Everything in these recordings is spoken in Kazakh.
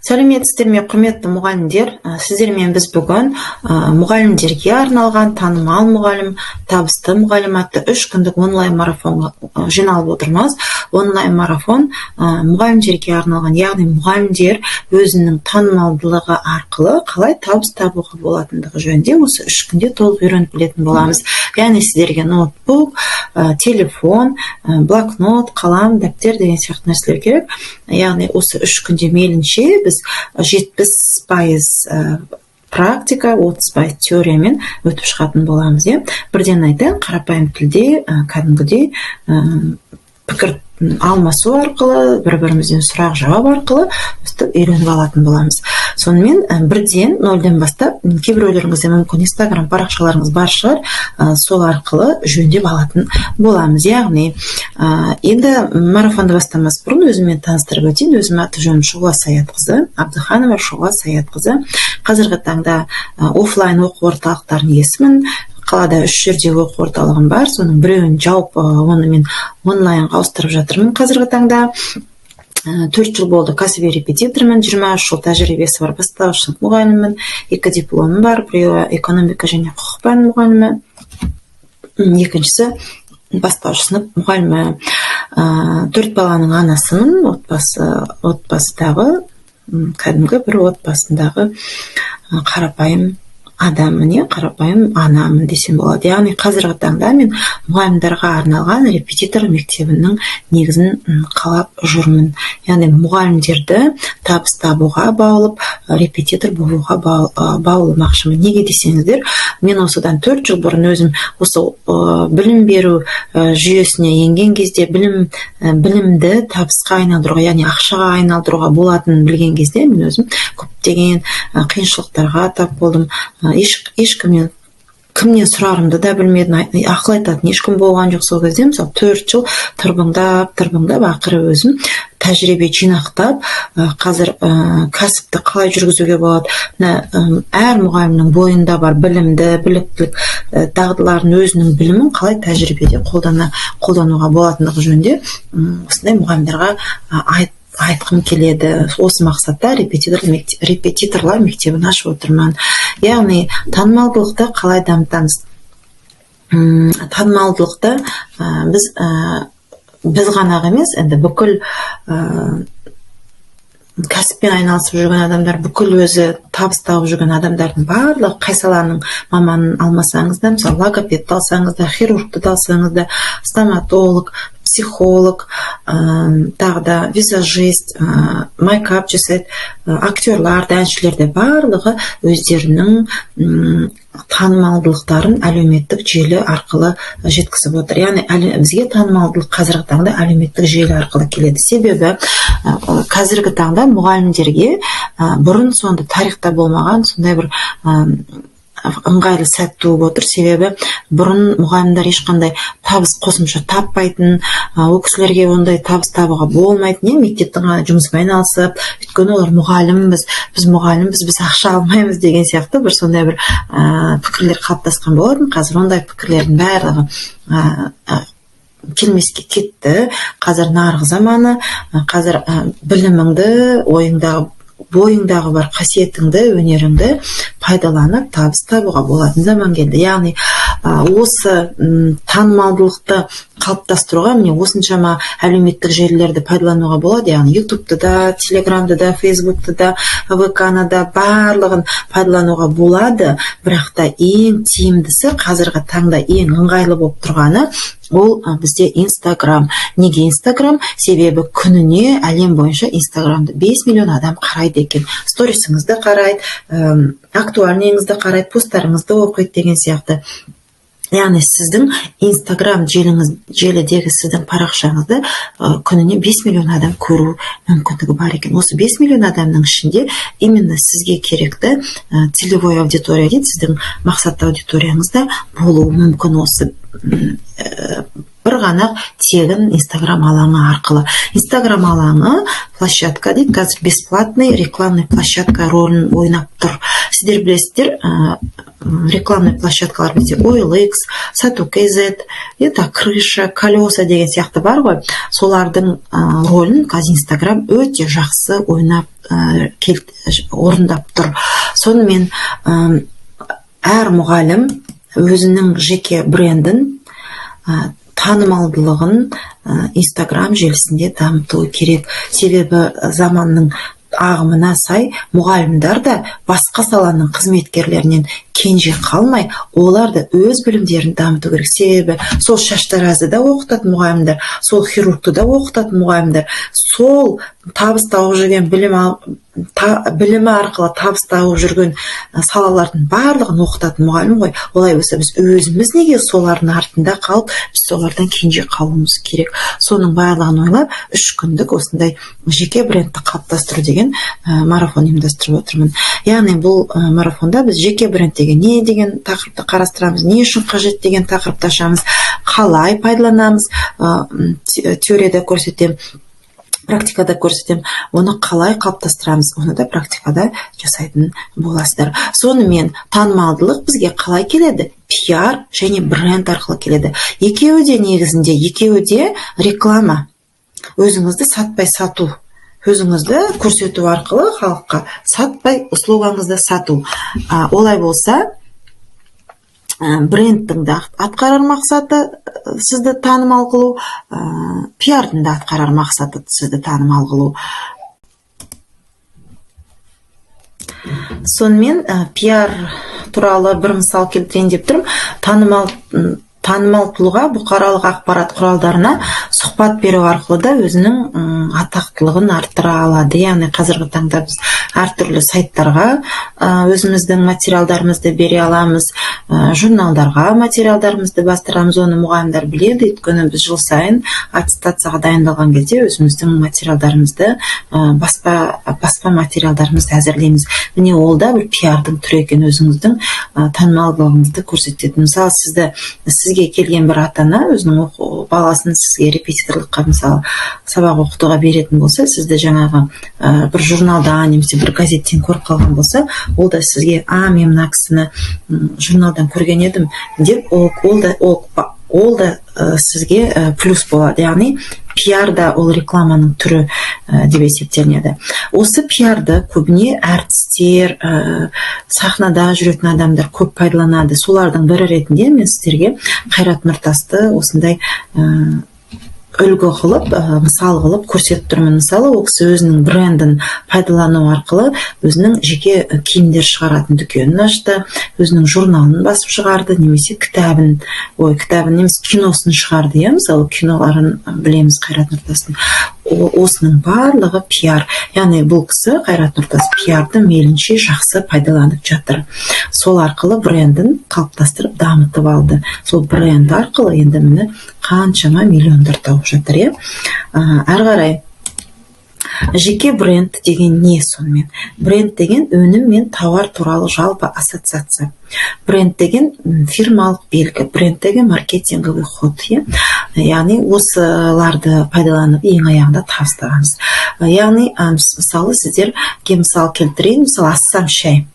Сәлеметсіздер ме, құрметті мұғалімдер. Сіздермен біз бүгін мұғалімдерге арналған танымал мұғалім, табысты мұғалім атты 3 күндік онлайн марафонға жиналып отырмыз. Онлайн марафон мұғалімдерге арналған, яғни мұғалімдер өзінің танымалдылығы арқылы қалай табыс табуға болатындығы жөнінде осы 3 күнде толық үйреніп білетін боламыз. Яғни сіздерге ноутбук, телефон, блокнот, қалам, дәптер деген сияқты нәрселер керек. Яғни осы 3 күнде мейлінше біз 70% практика, 30% теориямен өтіп шығатын боламыз. Бірден айтайын, қарапайым тілде, кәдімгідей пікір алмасу арқылы, бір-бірімізден сұрақ жауап арқылы үйреніп алатын боламыз. Сонымен бірден 0-ден бастап, кейбіреулеріңізде мүмкін Instagram парақшаларыңыз бар шығар, сол арқылы жөндеп алатын боламыз. Яғни, енді марафонды бастамас бұрын өзіммен таныстырып өтейін. Өзім аты жөнім Шұғыла Саятқызы, Абдыханова Шұғыла Саятқызы. Қазіргі таңда офлайн оқу орталықтарын иесімін. Қалада 3 жерде оқу орталығым бар. Соның біреуін жауып, оны мен онлайнға ауыстырып жатырмын. Қазіргі таңда 4 жыл болды кәсіби репетитормын, 23 жыл тәжірибесі бар бастауыш сынып мұғалімімін, 2 дипломым бар, біреуі экономика және құқық пәні мұғалімі, екіншісі бастауыш сынып мұғалімі. 4 баланың анасымын, отбасыдағы, кәдімгі бір отбасындағы қарапайым адамын, қарапайым анамын десем болады. Яғни қазіргі таңда мен мұғалімдарға арналған репетитор мектебінің негізін қалап жүрмін. Яғни мұғалімдерді табыс табуға баулып, репетитор болуға бауламақшымын. Неге десеңіздер, мен осыдан 4 жыл бұрын өзім осы білім беру жүйесіне енген кезде білімді табысқа айналдыруға, яғни ақшаға айналдыруға болатынын білген кезде мен өзім көптеген қиыншылықтарға тап болдым. Ешкімнен сұрарымды да білмедім, ақыл айтатын ешкім болған жоқ. Сол кезде мысалы 4 жыл тырбыңдап ақыры өзім тәжірибе жинақтап, қазір кәсіпті қалай жүргізуге болады. Әр мұғалімнің бойында бар білімді, біліктілік дағдыларын, өзінің білімін қалай тәжірибеде қолдануға болатындығы жөнінде осындай мұғалімдерге айтқым келеді. Осы мақсатта репетиторлар мектебін ашып отырмын. Яғни танымалдылықты қалай дамытамыз? Танымалдылықты біз ғана емес, енді бүкіл кәсіппен айналысып жүрген адамдар, бүкіл өзі табыс тауып жүрген адамдардың барлығы, қай саланың маманын алмасаңыз да, мысалы логопедті алсаңыз да, хирургты алсаңыз да, стоматолог, психолог, тағы да визажист, майкап жасайды, актерлар, әншілерде барлығы өздерінің танымалдылықтарын әлеуметтік желі арқылы жеткізіп отыр. Яғни бізге танымалдылық қазіргі таңда әлеуметтік желі арқылы келеді. Себебі қазіргі таңда мұғалімдерге бұрын сонды тарихта болмаған сондай бір ыңғайлы сәт туып отыр. Себебі бұрын мұғалімдер ешқандай табыс қосымша таппайтын, ол кісілерге ондай табыс табуға болмайтын, мектептің ғана жұмыспен айналысып, өйткені олар мұғалімбіз, біз ақша алмаймыз деген сияқты бір сондай бір пікірлер қалыптасқан болатын. Қазір ондай пікірлердің барлығы келмеске кетті. Қазір нарық заманы, қазір біліміңді, бойыңдағы бар қасиетіңді, өнеріңді пайдаланып табыс табуға болатын заман келді. Яғни осы танымалдылықты қалыптастыруға міне осыншама әлеуметтік желілерді пайдалануға болады. Яғни ютубты да, телеграмды да, фейсбукты да, ВКны да барлығын пайдалануға болады. Бірақ та ең тиімдісі, қазіргі таңда ең ыңғайлы болып тұрғаны ол бізде Instagram. Неге Instagram? Себебі күніне әлем бойынша Instagramды 5 миллион адам қарайды екен. Сторисіңізді қарайды, актуальныйыңызды қарайды, посттарыңызды оқиды деген сияқты. Яғни сіздің Instagram желідегі сіздің парақшаңызды күніне 5 миллион адам көру мүмкіндігі бар екен. Осы 5 миллион адамның ішінде именно сізге керекті целевой аудитория дейді, сіздің мақсатты аудиторияңызда болуы мүмкін. Осы бір ғана тегін Instagram алаңы арқылы. Instagram алаңы площадка дейді, қазір бесплатный рекламный площадка ролін ойнап тұр. сіздер білесіздер, рекламный площадкалар бізде OLX, Сату.kz, Крыша, Колеса деген сияқты бар ғой. Солардың ролін қазір Инстаграм өте жақсы ойнап орындап тұр. Сонымен әр мұғалім өзінің жеке брендін, танымалдылығын Инстаграм желісінде дамыту керек. Себебі заманның ағымына сай мұғалімдер да басқа саланың қызметкерлерінен кенже қалмай, олар да өз білімдерін дамыту керек. Себебі сол шаштаразды да оқытатын мұғалімдер, сол хирургты да оқытатын мұғалімдер, сол табыс тауып жүрген білімі арқылы табыс тауып жүрген салалардың барлығын оқытатын мұғалім ғой. Олай болса біз өзіміз неге солардың артында қалып, біз солардан кенже қалуымыз керек. Соның барлығын ойлап, 3 күндік осындай жеке брендті қалыптастыру деген марафон ұйымдастырып отырмын. Яғни бұл марафонда біз жеке бренд деген не деген тақырыпты қарастырамыз, не үшін қажет деген тақырыпты ашамыз, қалай пайдаланамыз, теорияда көрсетем, практикада көрсетем, оны қалай қалыптастырамыз, оны да практикада жасайтын боласыздар. Сонымен танымалдылық бізге қалай келеді? Пиар және бренд арқылы келеді. Екеуі де негізінде, екеуі де реклама. Өзіңізді сатпай сату. Өзіңізді көрсету арқылы халыққа сатпай услугаңызды сату. Олай болса, брендтің де атқарар мақсаты сізді танымал қылу, пиардың да атқарар мақсаты сізді танымал қылу. Сонымен пиар туралы бір мысал келтірейін деп тұрмын. Танымал тұлға бұқаралық ақпарат құралдарына сұхбат беру арқылы да өзінің атақтылығын арттыра алады. Яғни қазіргі таңда біз әртүрлі сайттарға өзіміздің материалдарымызды бере аламыз, журналдарға материалдарымызды бастырамыз. Оны мұғалімдер біледі, өйткені біз жыл сайын аттестацияға дайындалған кезде өзіміздің материалдарымызды, баспа материалдарымызды әзірлейміз. Міне ол да бір пиардың түрі екен, өзіңіздің танымалдылығыңызды көрсететін. Мысалы, сізге келген бір ата-ана өзінің баласын сізге репетиторлыққа, мысалы, сабақ оқытуға беретін болса, сізді жаңағы бір журналдан немесе бір газеттен көріп қалған болса, ол да сізге, мен мына кісіні журналдан көрген едім деп, ол да сізге плюс болады. Яғни пиарда ол рекламаның түрі деп есептелінеді. Осы пиарды көбіне әртістер, сахнада жүретін адамдар көп пайдаланады. Солардың бірі ретінде мен сіздерге Қайрат Нұртасты осындай үлгі қылып, мысал қылып көрсетіп тұрмын. Мысалы, ол кісі өзінің брендін пайдалану арқылы өзінің жеке киімдер шығаратын дүкенін ашты, өзінің журналын басып шығарды, немесе кітабын немесе киносын шығарды. Мысалы, киноларын білеміз Қайрат Нұртастың. Осының барлығы пиар. Яғни бұл кісі Қайрат Нұртас пиарды мейлінше жақсы пайдаланып жатыр. Сол арқылы брендін қалыптастырып дамытып алды. Сол бренд арқылы енді міне қаншама миллиондар тауып жатыр. Әрі қарай жеке бренд деген не сонымен? Бренд деген өнім мен тауар туралы жалпы ассоциация. Бренд деген фирмалық белгі, бренд деген маркетинговый ход. Яғни осыларды пайдаланып ең аяғында табыстағаныз. Яғни мысалы сіздер мысал келтірейін, мысалы Ассам шай.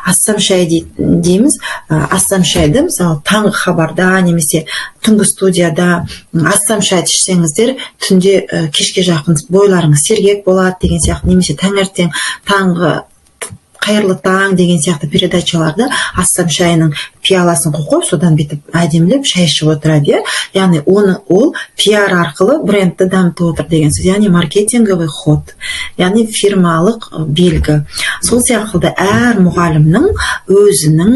Ассам шай дейміз. Ассам шайды мысалы таңғы хабарда немесе түнгі студияда ассам шайды ішсеңіздер, түнде кешке жақын бойларыңыз сергек болады деген сияқты, немесе таңертең таңғы қайырлы таң деген сияқты передачаларда ассам шайының пиаласын қойып, содан бетіп әдемілеп шай ішіп отырады. Яғни ол пиар арқылы брендті дамытып отыр деген сөз. Яғни маркетинговый ход, яғни фирмалық белгі. Сол сияқты әр мұғалімнің өзінің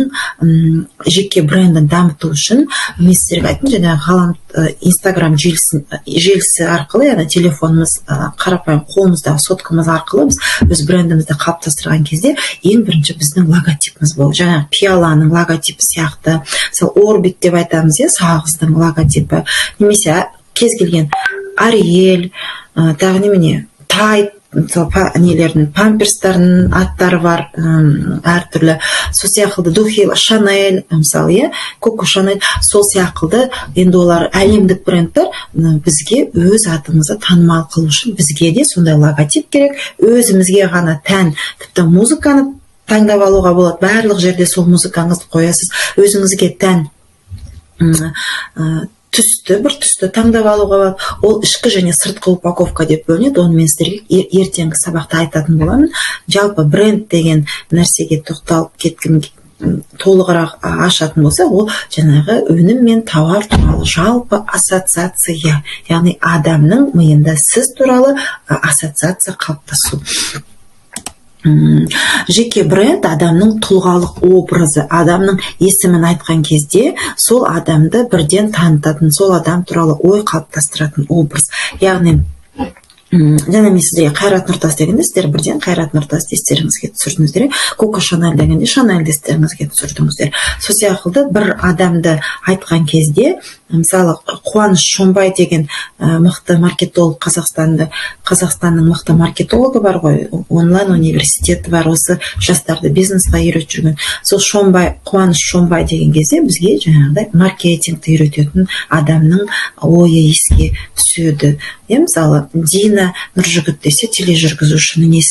жеке брендін дамыту үшін мен сіздерге айттым, жаңағы Инстаграм желісі арқылы, яғни телефонымыз, қарапайым қолымыздағы соткамыз арқылы біз брендімізді қалыптастырған кезде ең бірінші біздің логотипіміз болды. Жаңағы пиаланың логотипі сияқты, мысалы орбит деп айтамыз, сағыздың логотипі, немесе кез келген Ариэль, тағы немене Тайп, нелердің памперстардың аттары бар, әртүрлі. Сол сияқты духи Шанель, мысалы, Коко Шанель, сол сияқты енді олар әлемдік брендтер. Бізге өз атымызды танымал қылу үшін бізге де сондай логотип керек. Өзімізге ғана тән, тіпті музыканы таңдап алуға болады. Барлық жерде сол музыкаңызды қоясыз. Өзіңізге тән бір түсті таңдап алуға болады. Ол ішкі және сыртқы упаковка деп бөлінеді. Оны мен сіздерге ертеңгі сабақта айтатын боламын. Жалпы бренд деген нәрсеге тоқталып кеткім толығырақ ашатын болса, ол жаңағы өнім мен тауар туралы жалпы ассоциация, яғни адамның миында сіз туралы ассоциация қалыптасу. Жеке бренд адамның тұлғалық образы, адамның есімін айтқан кезде сол адамды бірден танытатын, сол адам туралы ой қалыптастыратын образ. Яғни жаңа мен сіздерге Қайрат Нұртас дегенде сіздер бірден Қайрат Нұртас естеріңізге түсірдіңіздер. Коко Шанель дегенде Шанель естеріңізге түсірдіңіздер. Сол сияқты бір адамды айтқан кезде, мысалы Қуаныш Шонбай деген мықты маркетолог, Қазақстанның мықты маркетологы бар ғой, онлайн университеті бар, осы жастарды бизнесқа үйретіп жүрген. Сол Қуаныш Шонбай деген кезде бізге жаңағыдай маркетингті үйрететін адамның ойы еске түседі. Мысалы Дина Нұржігіт десе, тележүргізушінің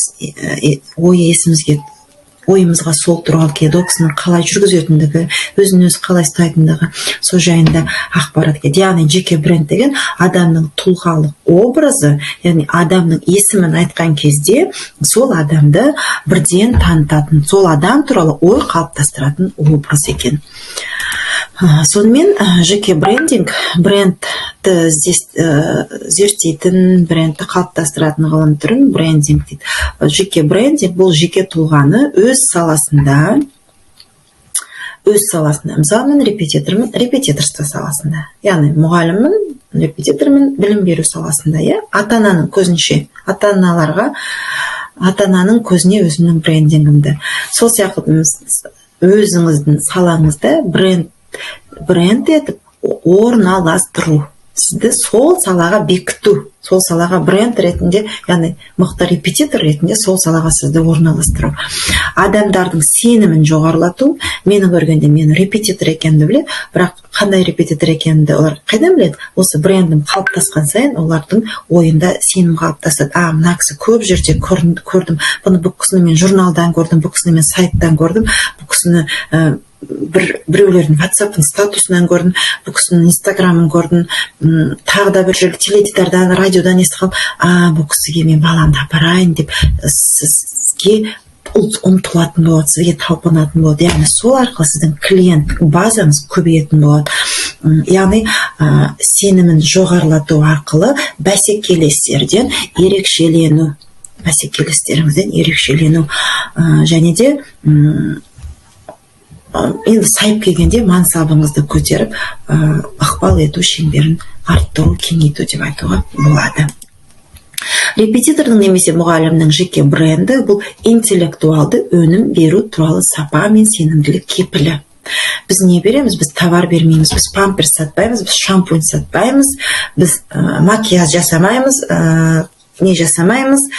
ойымызға сол туралы келді. Ол кісінің қалай жүргізетіндігі, өзін-өзі қалай ұстайтындығы, сол жайында ақпарат келді. Яғни жеке бренд деген адамның тұлғалық образы, яғни адамның есімін айтқан кезде сол адамды бірден танытатын, сол адам туралы ой қалыптастыратын образ екен. Сонымен жеке брендинг, брендті зерттейтін, брендті қалыптастыратын ғылым түрін брендинг дейді. Жеке брендинг бұл жеке тұлғаны өз саласында, мысалы мен репетиторство саласында, яғни мұғаліммін, репетитормын, білім беру саласында, ата-ананың көзінше, ата-ананың көзіне өзімнің брендингімді. Сол сияқты өзіңіздің салаңызда бренд етіп орналастыру, сізді сол салаға бекіту, сол салаға бренд ретінде, яғни мықты репетитор ретінде сол салаға сізді орналастыру. Адамдардың сенімін жоғарылату. Менің көргенде мен репетитор екенімді біледі, бірақ қандай репетитор екенімді олар қайдан біледі? Осы брендім қалыптасқан сайын олардың ойында сенім қалыптасады. Мына кісі көп жерде көрдім, бұл кісіні мен журналдан көрдім, бұл кісіні мен сайттан көрдім, бұл кісіні біреулердің WhatsApp статусынан көрдім, бұл кісінің Instagramын көрдім, тағы да бір жерде теледидардан, радиодан естіп қалып, бұл кісіге мен баламды апарайын деп сізге ұмтылатын болады, сізге талпынатын болады. Яғни сол арқылы сіздің клиент базаңыз көбейетін болады. Яғни сенімін жоғарылату арқылы бәсекелестерден ерекшелену, және де енді сайып келгенде мансабыңызды көтеріп, ықпал ету шеңберін арттыру, кеңейту деп айтуға болады. Репетитордың немесе мұғалімнің жеке бренді бұл интеллектуалды өнім беру туралы сапа мен сенімділік кепілі. Біз не береміз? Біз товар бермейміз, біз памперс сатпаймыз, біз шампунь сатпаймыз, біз макияж жасамаймыз, не жасамаймыз,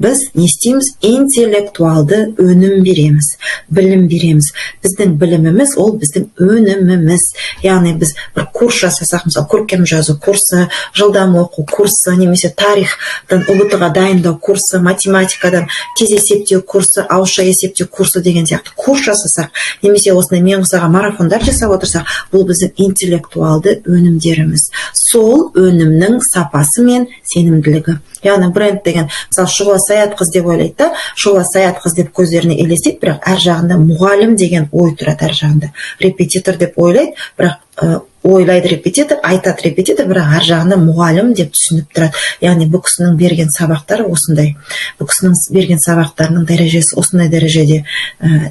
біз не істейміз? Интеллектуалды өнім береміз, білім береміз. Біздің біліміміз ол біздің өніміміз. Яғни біз бір курс жасасақ, мысалы көркем жазу курсы, жылдам оқу курсы, немесе тарихтан ұбт-ға дайындау курсы, математикадан тез есептеу курсы, ауызша есептеу курсы деген сияқты курс жасасақ, немесе осындай мен қысаға марафондар жасап отырсақ, бұл біздің интеллектуалды өнімдеріміз. Сол өнімнің сапасы мен сенімділігі. Яғни бренд деген, мысалы Шұғыла Саят қыз деп ойлайды да, Шұғыла Саят қыз деп көздеріне елестейді, бірақ әр жағында мұғалім деген ой тұрады, әр жағында репетитор деп ойлайды, бірақ ойлайды репетитор, айтады репетитор, бірақ әр жағында мұғалім деп түсініп тұрады. Яғни бұл кісінің берген сабақтары осындай, бұл кісінің берген сабақтарының дәрежесі осындай дәрежеде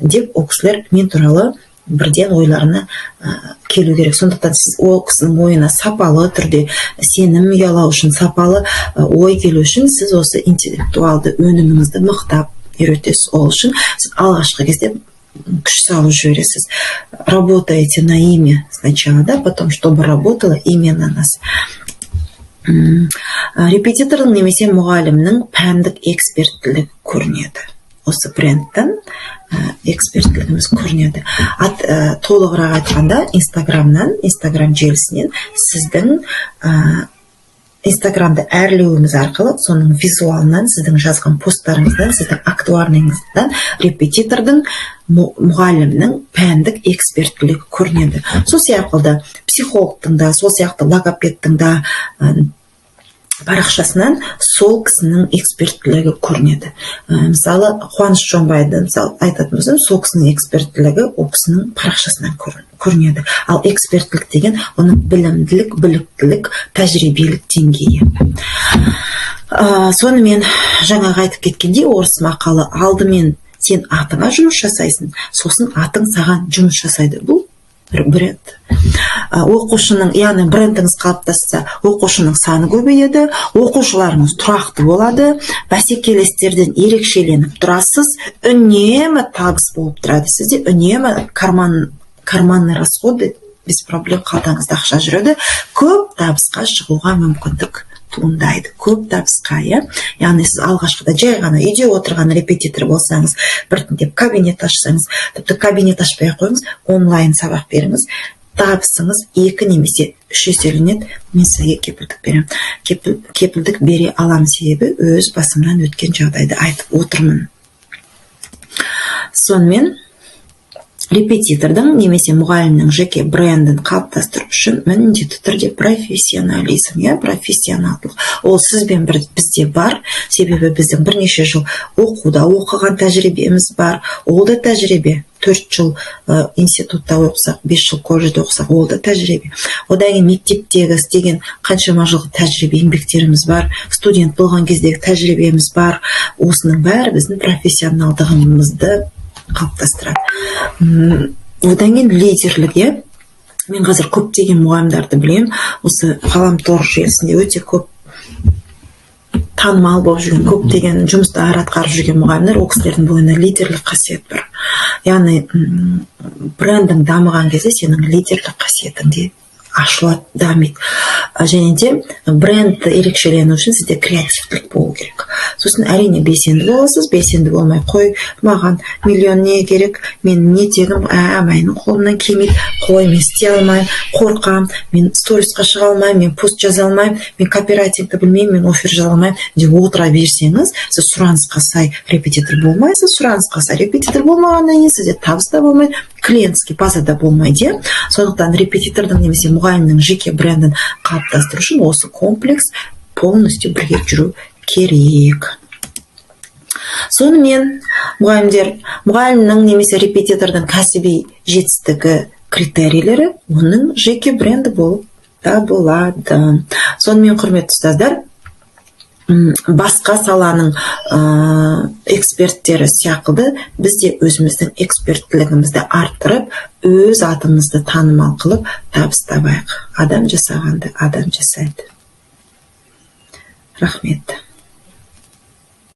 деп ол кісілер мен туралы бірден ойларына келу керек. Сондықтан сіз ол кісінің ойына сапалы түрде сенім ұялау үшін, сапалы ой келу үшін сіз осы интеллектуалды өніміңізді мықтап үйретесіз. Ол үшін сіз алғашқы кезде күш салып жібересіз. Работаете на имя сначала, да, потом, чтобы работало имя на нас. Репетитордың немесе мұғалімнің пәндік эксперттілігі көрінеді. Осы брендтің эксперттілігіміз көрінеді. Толығырақ айтқанда Инстаграм желісінен сіздің Инстаграмды әрлеуіміз арқылы соның визуалынан, сіздің жазған посттарыңыздан, сіздің актуарыңыздан репетитордың, мұғалімнің пәндік эксперттілігі көрінеді. Сол сияқты психологтың да, сол сияқты логопедтің да парақшасынан сол кісінің эксперттілігі көрінеді. Мысалы, Қуаныш Жонбайды айтатын болсам, сол кісінің эксперттілігі ол кісінің парақшасынан көрінеді. Ал эксперттілік деген оның білімділік, біліктілік, тәжірибелік деңгейі. Сонымен жаңағы айтып кеткендей, орыс мақалы алдымен сен атыңа жұмыс жасайсың, сосын атың саған жұмыс жасайды. Бұл бренд. Оқушының, яғни брендіңіз қалыптасса, оқушының саны көбейеді, оқушыларыңыз тұрақты болады, бәсекелестерден ерекшеленіп тұрасыз, үнемі табыс болып тұрады. Сізде үнемі карманный расходы без проблем қалтаңызда ақша жүреді, көп табысқа шығуға мүмкіндік туындайды. Көп табысқа, яғни сіз алғашқыда жай ғана үйде отырған репетитор болсаңыз, біртіндеп кабинет ашсаңыз, тіпті кабинет ашпай қойыңыз, онлайн сабақ беріңіз, табысыңыз 2 немесе 3 еселенеді. Мен сізге кепілдік беремін. Кепілдік бере алам себебі өз басымнан өткен жағдайды айтып отырмын. Сонымен репетитордың немесе мұғалімнің жеке брендін қалыптастыру үшін міндетті түрде профессионализм, профессионалдылық. Ол сізбен бізде бар, себебі біздің бірнеше жыл оқуда оқыған тәжірибеміз бар. Ол да тәжірибе. 4 жыл институтта оқысақ, 5 жыл колледжде оқысақ, ол да тәжірибе. Одан кейін мектептегі істеген қаншама жыл тәжірибе, еңбектеріміз бар. Студент болған кездегі тәжірибеміз бар. Осының бәрі біздің профессионалдығымызды қалыптастырады. Одан кейін лидерлік, мен қазір көптеген мұғалімдерді білемін, осы ғаламтор желісінде өте көп танымал болып жүрген, көптеген жұмысты атқарып жүрген мұғалімдер, ол кісілердің бойында лидерлік қасиет бар. Яғни брендing дамыған кезде сенің лидерлік қасиетің де ашылады, дамиды. Және де бренд ерекшелену үшін сізде креативтілік болу керек. Сосын әрине белсенді боласыз, белсенді болмай қой, маған миллион не керек, мен не тегім, менің қолымнан келмейді, қой, мен істей алмаймын, қорқам, мен сторисқа шыға алмаймын, мен пост жаза алмаймын, мен копирайтингті білмеймін, мен офер жаза алмаймын деп отыра берсеңіз, сіз сұранысқа сай репетитор болмайсыз, сұранысқа сай репетитор болмағаннан кейін сізде табыс та болмайды, клиентский базада болмайды. Сондықтан репетитордың немесе мұғалімнің жеке брендін қалыптастыру үшін осы комплекс полностью бірге жүру керек. Сонымен мұғалімнің немесе репетитордың кәсіби жетістігі критерийлері оның жеке бренді болып та болады. Сонымен құрметті ұстаздар, басқа саланың эксперттері сияқты бізде өзіміздің эксперттілігімізді арттырып, өз атымызды танымал қылып табыс табайық. Адам жасағанды адам жасайды. Рахмет.